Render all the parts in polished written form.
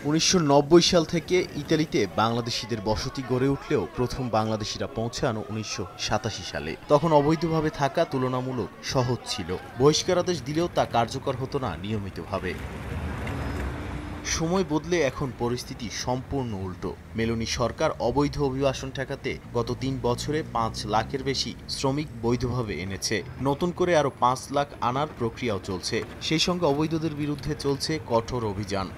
১৯৯০ সাল থেকে ইতালিতে বাংলাদেশিদের বসতি গড়ে উঠলেও প্রথম বাংলাদেশিরা পৌঁছানো ১৯৮৭ সালে। তখন অবৈধভাবে থাকা তুলনামূলক সহজ ছিল। বহিষ্কারাদেশ দিলেও তা কার্যকর হতো না নিয়মিতভাবে। সময় বদলে এখন পরিস্থিতি সম্পূর্ণ উল্টো। মেলোনি সরকার অবৈধ অভিবাসন ঠেকাতে গত ৩ বছরে ৫ লাখের বেশি শ্রমিক বৈধভাবে এনেছে। নতুন করে আরও ৫ লাখ আনার প্রক্রিয়াও চলছে। সেই সঙ্গে অবৈধদের বিরুদ্ধে চলছে কঠোর অভিযান।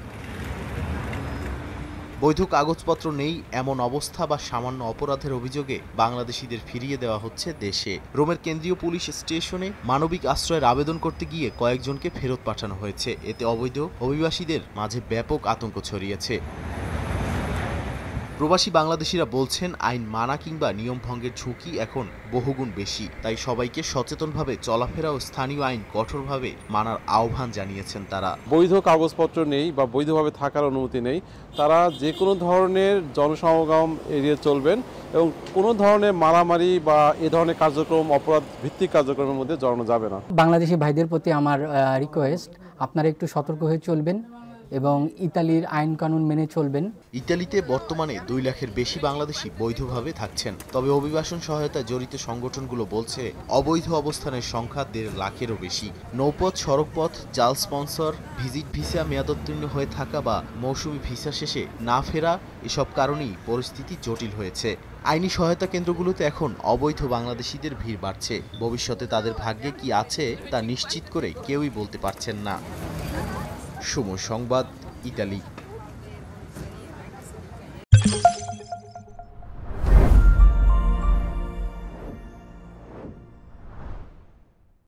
বৈধ কাগজপত্র নেই এমন অবস্থা বা সামান্য অপরাধের অভিযোগে বাংলাদেশিদের ফিরিয়ে দেওয়া হচ্ছে দেশে। রোমের কেন্দ্রীয় পুলিশ স্টেশনে মানবিক আশ্রয়ের আবেদন করতে গিয়ে কয়েকজনকে ফেরত পাঠানো হয়েছে। এতে অবৈধ অভিবাসীদের মাঝে ব্যাপক আতঙ্ক ছড়িয়েছে। প্রবাসী বাংলাদেশিরা বলছেন, আইন মানা কিংবা নিয়ম ভঙ্গের ঝুঁকি এখন বহুগুণ বেশি। তাই সবাইকে সচেতনভাবে চলাফেরা ও স্থানীয় আইন কঠোরভাবে মানার আহ্বান জানিয়েছেন তারা। বৈধ কাগজপত্র নেই বা বৈধভাবে থাকার অনুমতি নেই, তারা যে কোনো ধরনের জনসমাগম এড়িয়ে চলবেন এবং কোনো ধরনের মারামারি বা এ ধরনের কার্যক্রম, অপরাধ ভিত্তিক কার্যক্রমের মধ্যে জড়ানো যাবে না। বাংলাদেশি ভাইদের প্রতি আমার রিকোয়েস্ট, আপনারা একটু সতর্ক হয়ে চলবেন এবং ইতালির আইন কানুন মেনে চলবেন। ইতালিতে বর্তমানে ২ লাখের বেশি বাংলাদেশি বৈধভাবে থাকছেন। তবে অভিবাসন সহায়তায় জড়িত সংগঠনগুলো বলছে, অবৈধ অবস্থানের সংখ্যা ১.৫ লাখেরও বেশি। নৌপথ, সড়কপথ, জাল স্পন্সর, ভিজিট ভিসা মেয়াদোত্তীর্ণ হয়ে থাকা বা মৌসুমি ভিসা শেষে না ফেরা, এসব কারণেই পরিস্থিতি জটিল হয়েছে। আইনি সহায়তা কেন্দ্রগুলোতে এখন অবৈধ বাংলাদেশিদের ভিড় বাড়ছে। ভবিষ্যতে তাদের ভাগ্যে কি আছে তা নিশ্চিত করে কেউই বলতে পারছেন না। সময় সংবাদ, ইতালি।